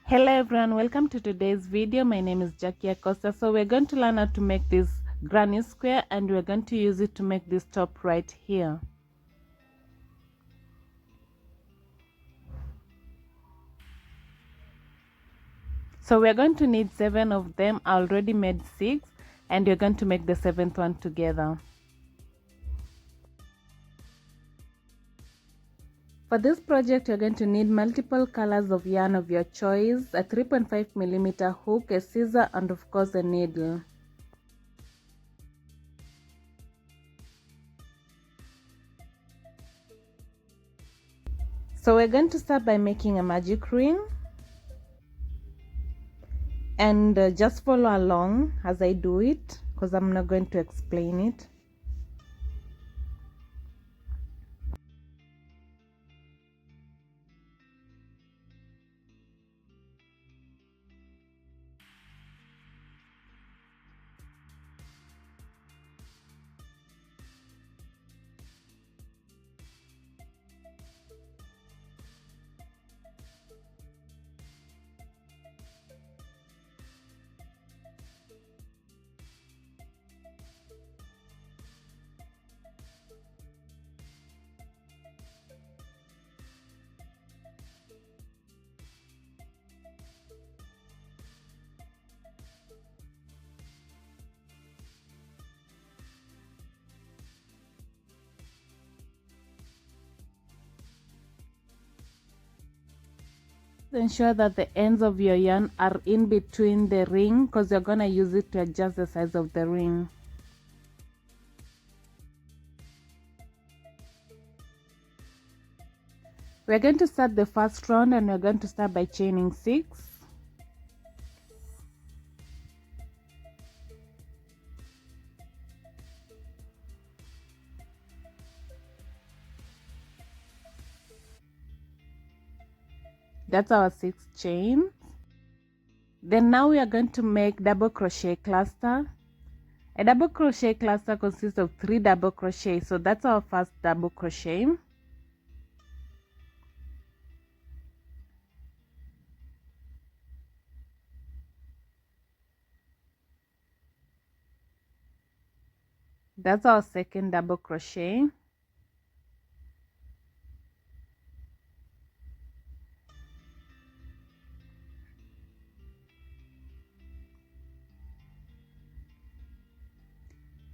Hello everyone, welcome to today's video. My name is Jackie Acosta. So we're going to learn how to make this granny square, and we're going to use it to make this top right here. So we're going to need 7 of them. I already made 6, and we're going to make the 7th one together. For this project, you're going to need multiple colors of yarn of your choice, a 3.5mm hook, a scissor, and of course a needle. So we're going to start by making a magic ring, and just follow along as I do it, because I'm not going to explain it. Ensure that the ends of your yarn are in between the ring, because you're going to use it to adjust the size of the ring. We're going to start the first round, and we're going to start by chaining 6. That's our 6th chain. Then now we are going to make double crochet cluster. A double crochet cluster consists of 3 double crochets, so that's our first double crochet. That's our second double crochet.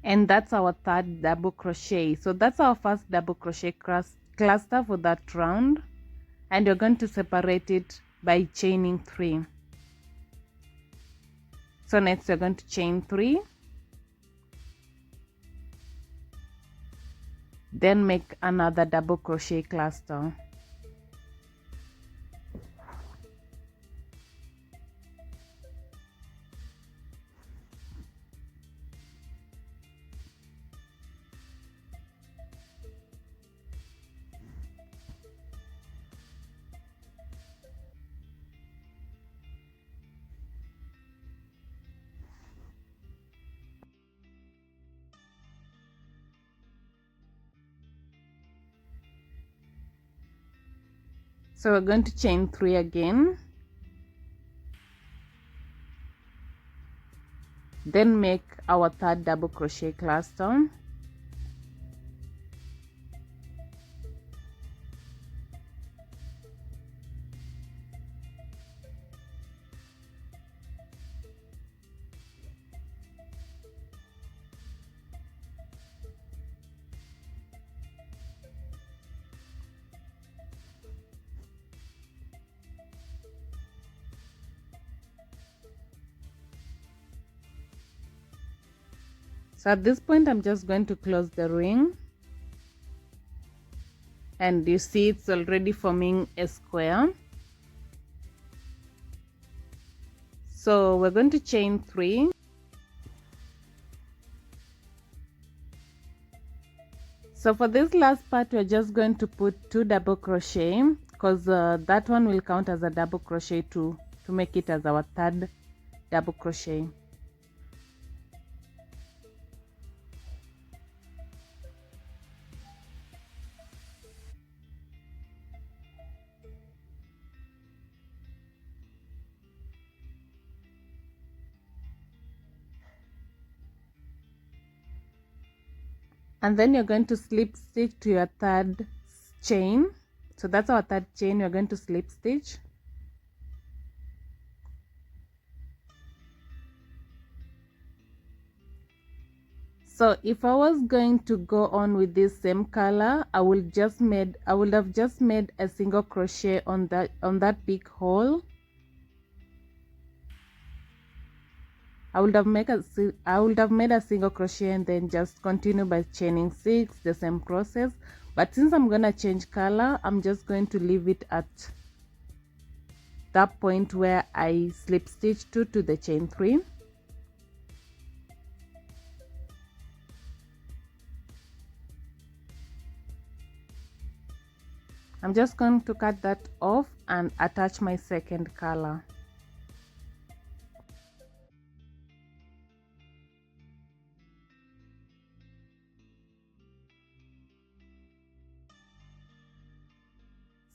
And that's our third double crochet. So that's our first double crochet cluster for that round, and you're going to separate it by chaining 3. So next you're going to chain 3, then make another double crochet cluster. So we're going to chain 3 again, then make our third double crochet cluster. So at this point I'm just going to close the ring, and you see it's already forming a square. So we're going to chain 3. So for this last part we're just going to put 2 double crochet, because that one will count as a double crochet too, to make it as our third double crochet. and then you're going to slip stitch to your third chain. So that's our third chain. You're going to slip stitch. So if I was going to go on with this same color, I would have just made a single crochet on that big hole. I would have made a single crochet and then just continue by chaining 6, the same process. But since I'm gonna change color, I'm just going to leave it at that point where I slip stitch 2 to the chain 3. I'm just going to cut that off and attach my second color.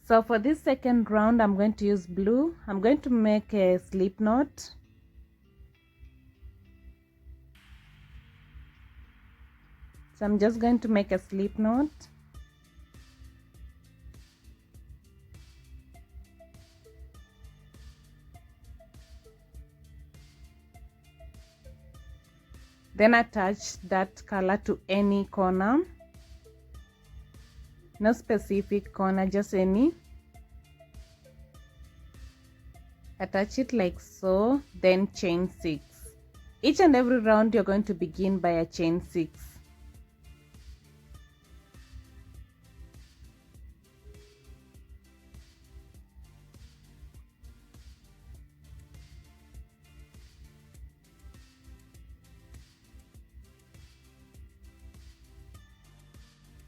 So for this second round, I'm going to use blue. I'm going to make a slip knot. So I'm just going to make a slip knot. Then attach that color to any corner. No specific corner, just any. Attach it like so, then chain 6. Each and every round you're going to begin by a chain 6.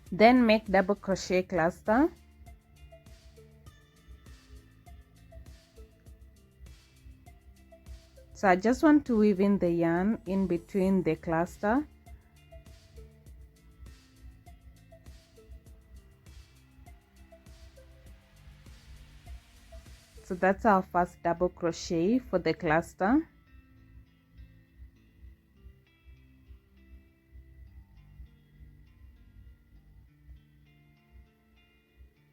Then make double crochet cluster. So I just want to weave in the yarn in between the cluster. So that's our first double crochet for the cluster.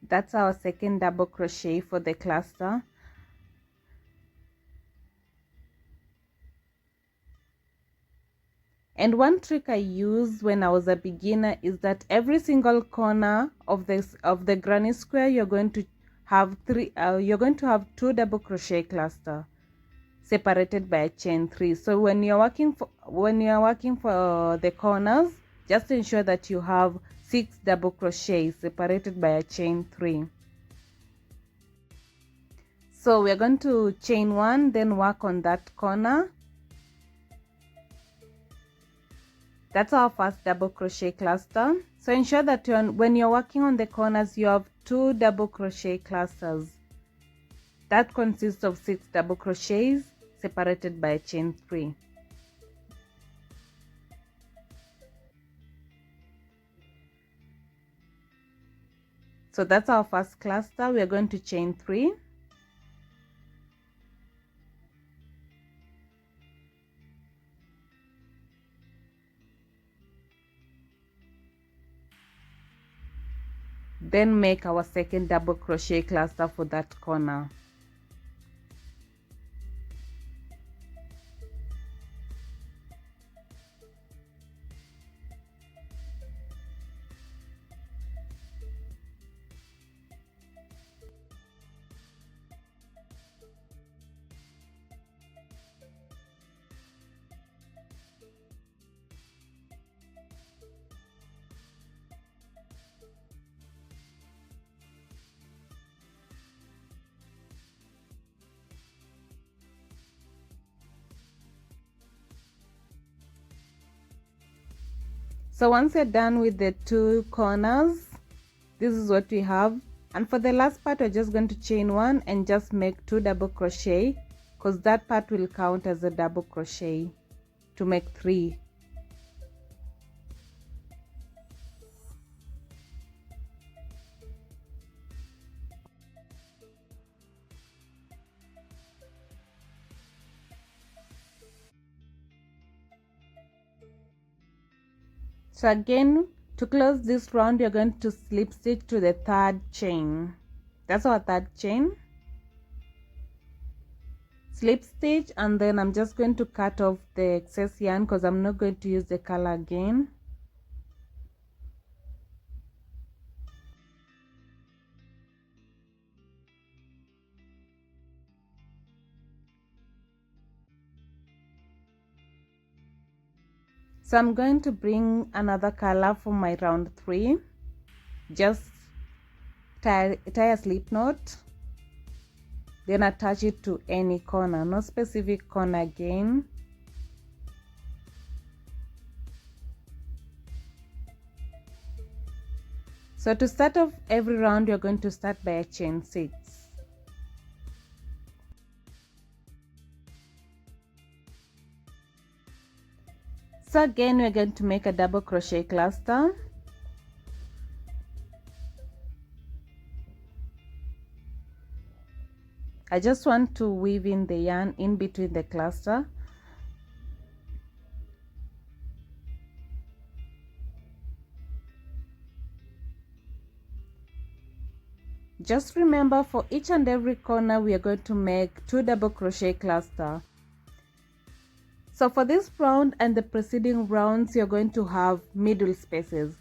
That's our second double crochet for the cluster. And one trick I used when I was a beginner is that every single corner of the granny square you're going to have 2 double crochet cluster separated by a chain 3. So when you're working for the corners, just ensure that you have 6 double crochets separated by a chain 3. So we're going to chain 1, then work on that corner. That's our first double crochet cluster. So ensure that when you're working on the corners, you have 2 double crochet clusters. That consists of 6 double crochets separated by a chain 3. So that's our first cluster. We are going to chain 3. Then make our second double crochet cluster for that corner. So once you're done with the 2 corners, this is what we have. And for the last part, we're just going to chain 1 and just make 2 double crochet, because that part will count as a double crochet to make 3. So again, To close this round, you're going to slip stitch to the third chain. That's our third chain. Slip stitch, and then I'm just going to cut off the excess yarn because I'm not going to use the color again. So I'm going to bring another color for my round 3. Just tie a slip knot, then attach it to any corner, no specific corner again. So to start off every round, you're going to start by a chain 6. So again, we're going to make a double crochet cluster. I just want to weave in the yarn in between the cluster. Just remember, for each and every corner we are going to make 2 double crochet cluster. So for this round and the preceding rounds, you're going to have middle spaces.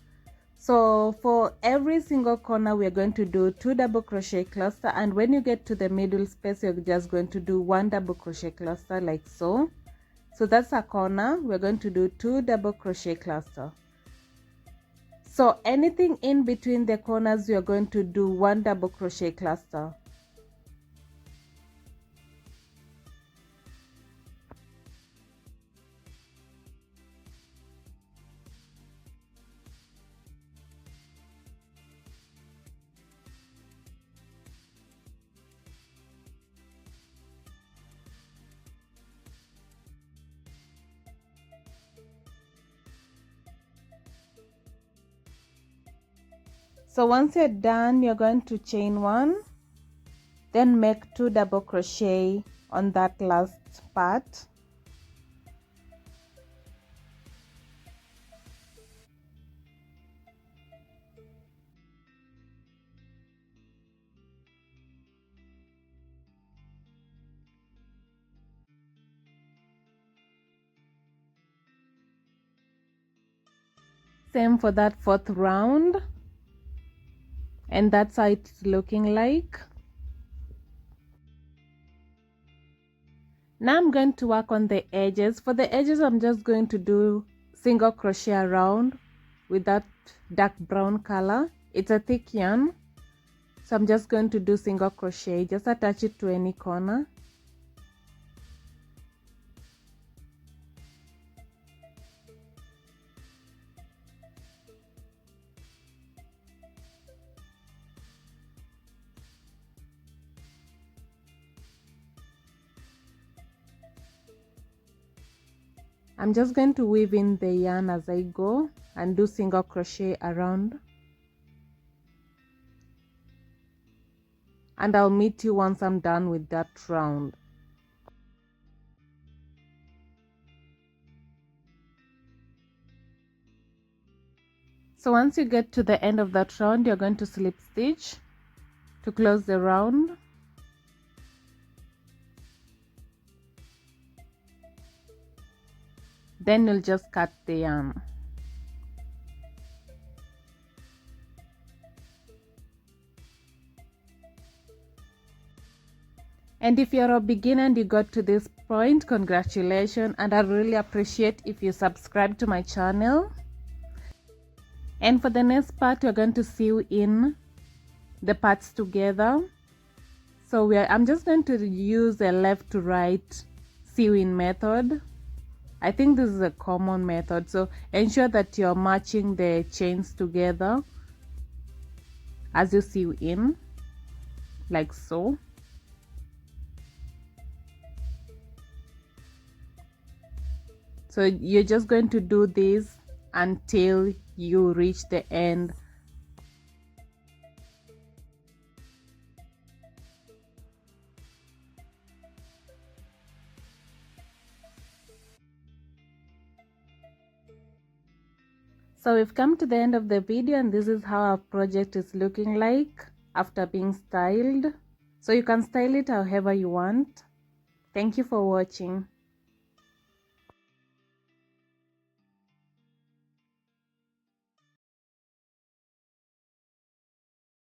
So for every single corner we are going to do 2 double crochet cluster, and when you get to the middle space, you're just going to do 1 double crochet cluster like so. So that's a corner. We're going to do 2 double crochet cluster. So anything in between the corners, you're going to do 1 double crochet cluster. So once you're done, you're going to chain 1, then make 2 double crochet on that last part. Same for that 4th round, and that's how it's looking like. Now I'm going to work on the edges. For the edges, I'm just going to do single crochet around with that dark brown color. It's a thick yarn, so I'm just going to do single crochet. Just attach it to any corner. I'm just going to weave in the yarn as I go and do single crochet around. And I'll meet you once I'm done with that round. So once you get to the end of that round, you're going to slip stitch to close the round. Then you'll just cut the yarn. And if you're a beginner and you got to this point, congratulations, and I really appreciate if you subscribe to my channel. And for the next part, we're going to sew in the parts together. So I'm just going to use a left to right sewing method. I think this is a common method, so ensure that you're matching the chains together as you sew in, like so. So you're just going to do this until you reach the end. So we've come to the end of the video, and this is how our project is looking like after being styled. So you can style it however you want. Thank you for watching.